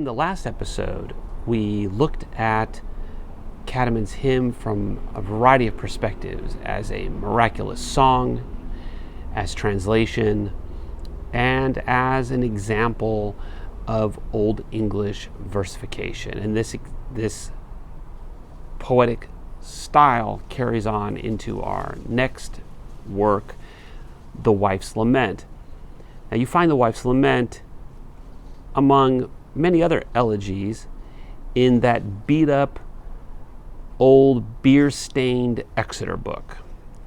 In the last episode, we looked at Catamon's hymn from a variety of perspectives, as a miraculous song, as translation, and as an example of Old English versification. And this poetic style carries on into our next work, The Wife's Lament. Now you find The Wife's Lament among many other elegies in that beat-up, old, beer-stained Exeter book.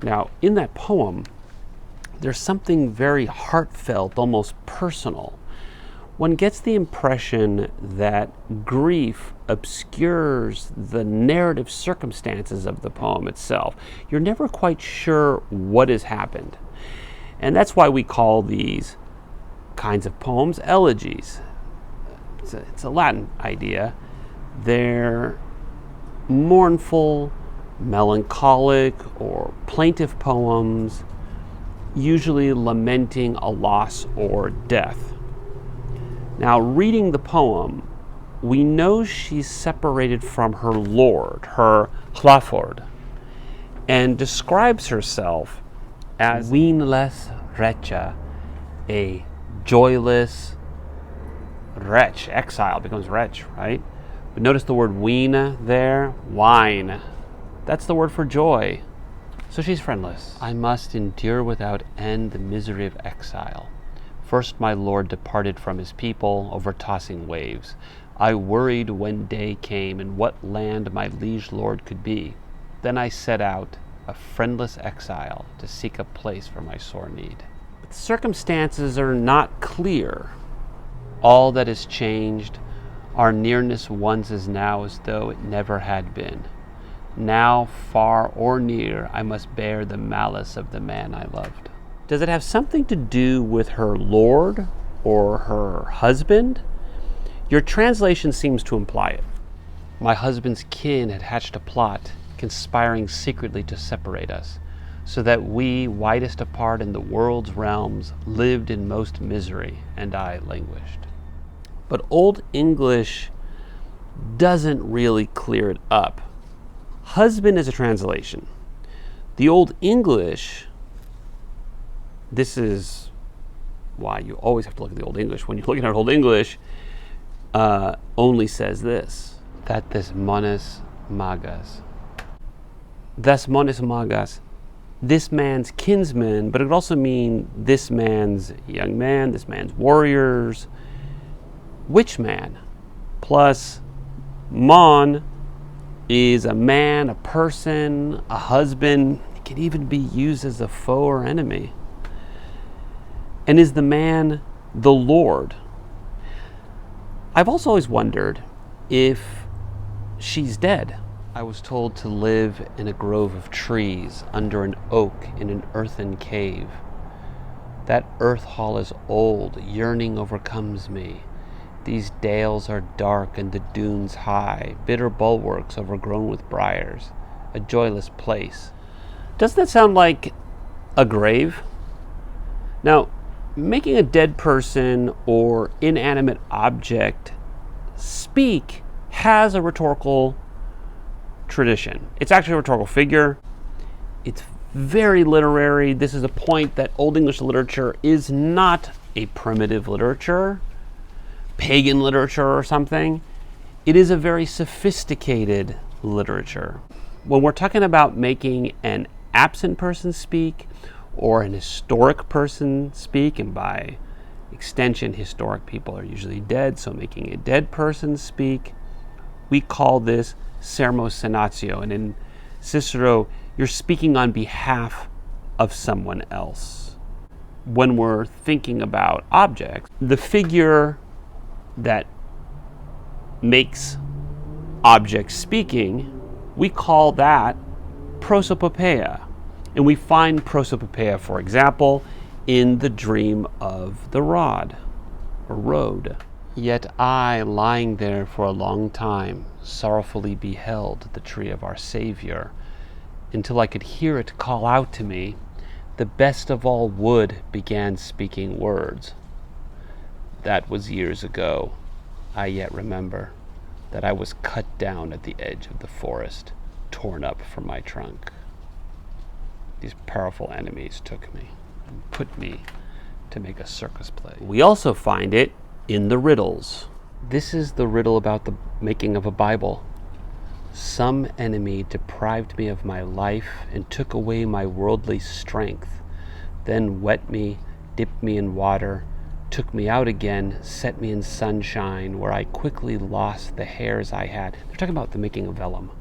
Now, in that poem, there's something very heartfelt, almost personal. One gets the impression that grief obscures the narrative circumstances of the poem itself. You're never quite sure what has happened. And that's why we call these kinds of poems elegies. It's a Latin idea. They're mournful, melancholic, or plaintive poems, usually lamenting a loss or death. Now, reading the poem, we know she's separated from her lord, her hlaford, and describes herself as winless wretcha, a joyless wretch. Exile becomes wretch, right? But notice the word ween there, wine. That's the word for joy. So she's friendless. I must endure without end the misery of exile. First my lord departed from his people over tossing waves. I worried when day came in what land my liege lord could be. Then I set out, a friendless exile, to seek a place for my sore need. But the circumstances are not clear. All that has changed, our nearness once is now as though it never had been. Now, far or near, I must bear the malice of the man I loved. Does it have something to do with her lord or her husband? Your translation seems to imply it. My husband's kin had hatched a plot, conspiring secretly to separate us, so that we, widest apart in the world's realms, lived in most misery, and I languished. But Old English doesn't really clear it up. Husband is a translation. The Old English, this is why you always have to look at the Old English. When you're looking at Old English, only says this, that this monis magas. Thus monis magas, this man's kinsman, but it would also mean this man's young man, this man's warriors. Which man? Plus, mon is a man, a person, a husband. It can even be used as a foe or enemy. And is the man the Lord? I've also always wondered if she's dead. I was told to live in a grove of trees, under an oak in an earthen cave. That earth hall is old, yearning overcomes me. These dales are dark and the dunes high, bitter bulwarks overgrown with briars, a joyless place. Doesn't that sound like a grave? Now, making a dead person or inanimate object speak has a rhetorical tradition. It's actually a rhetorical figure. It's very literary. This is a point that Old English literature is not a primitive literature, pagan literature or something. It is a very sophisticated literature. When we're talking about making an absent person speak or an historic person speak, and by extension historic people are usually dead, so making a dead person speak, we call this sermosenatio. And in Cicero, you're speaking on behalf of someone else. When we're thinking about objects, the figure that makes objects speaking, we call that prosopopeia. And we find prosopopeia, for example, in the dream of the rod, or road. Yet I, lying there for a long time, sorrowfully beheld the tree of our Savior, until I could hear it call out to me, the best of all wood began speaking words. That was years ago. I yet remember that I was cut down at the edge of the forest, torn up from my trunk. These powerful enemies took me and put me to make a circus play. We also find it in the riddles. This is the riddle about the making of a Bible. Some enemy deprived me of my life and took away my worldly strength, then wet me, dipped me in water, took me out again, set me in sunshine, where I quickly lost the hairs I had. They're talking about the making of vellum.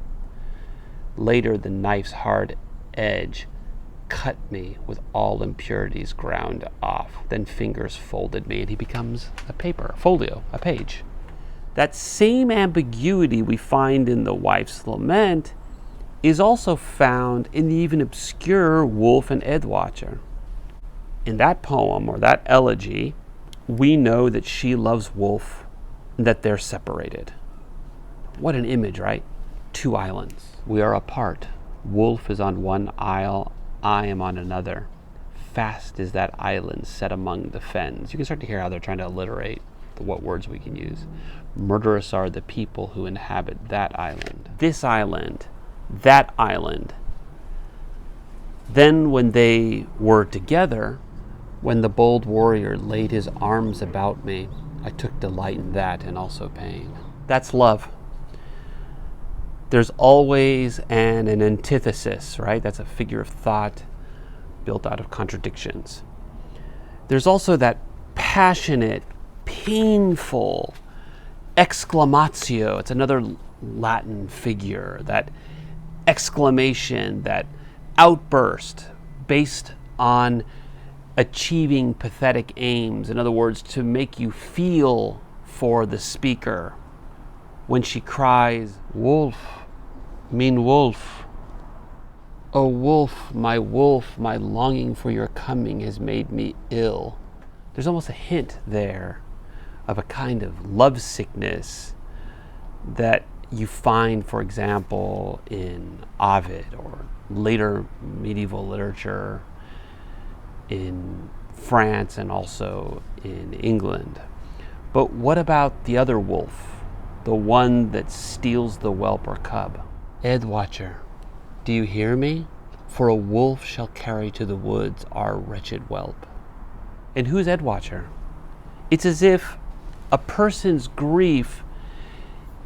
Later, the knife's hard edge cut me with all impurities ground off. Then fingers folded me, and he becomes a paper, a folio, a page. That same ambiguity we find in the wife's lament is also found in the even obscure Wulf and Eadwacer. In that poem, or that elegy, we know that she loves Wulf and that they're separated. What an image, right? Two islands. We are apart. Wulf is on one isle, I am on another. Fast is that island set among the fens. You can start to hear how they're trying to alliterate what words we can use. Murderous are the people who inhabit that island. This island, that island. Then when they were together, when the bold warrior laid his arms about me, I took delight in that and also pain. That's love. There's always an antithesis, right? That's a figure of thought built out of contradictions. There's also that passionate, painful exclamatio. It's another Latin figure, that exclamation, that outburst based on achieving pathetic aims. In other words, to make you feel for the speaker. When she cries, "Wulf, mein Wulf. Oh Wulf, my longing for your coming has made me ill." There's almost a hint there of a kind of lovesickness that you find, for example, in Ovid or later medieval literature in France and also in England. But what about the other wolf, the one that steals the whelp or cub? Eadwacer, do you hear me? For a wolf shall carry to the woods our wretched whelp. And who's Eadwacer? It's as if a person's grief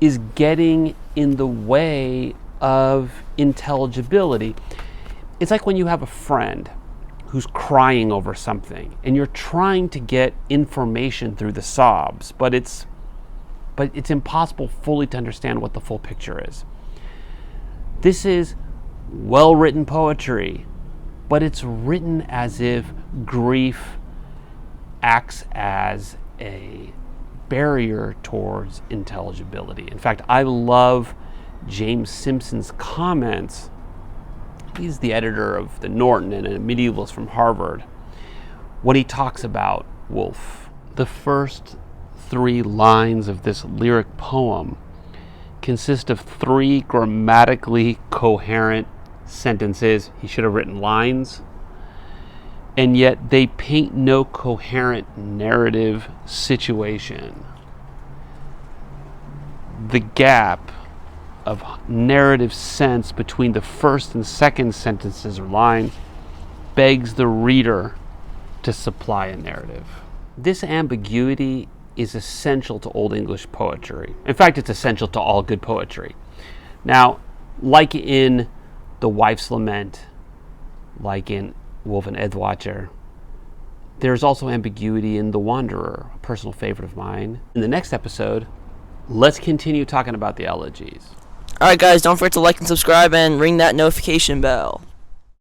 is getting in the way of intelligibility. It's like when you have a friend who's crying over something and you're trying to get information through the sobs, but it's impossible fully to understand what the full picture is. This is well-written poetry, but it's written as if grief acts as a barrier towards intelligibility. In fact, I love James Simpson's comments. He's the editor of the Norton and a medievalist from Harvard. When he talks about Wulf, the first 3 lines of this lyric poem consist of 3 grammatically coherent sentences. He should have written lines. And yet they paint no coherent narrative situation. The gap of narrative sense between the first and second sentences or lines begs the reader to supply a narrative. This ambiguity is essential to Old English poetry. In fact, it's essential to all good poetry. Now, like in The Wife's Lament, like in Wulf and Eadwacer, there's also ambiguity in The Wanderer, a personal favorite of mine. In the next episode, let's continue talking about the Elegies. Alright guys, don't forget to like and subscribe and ring that notification bell.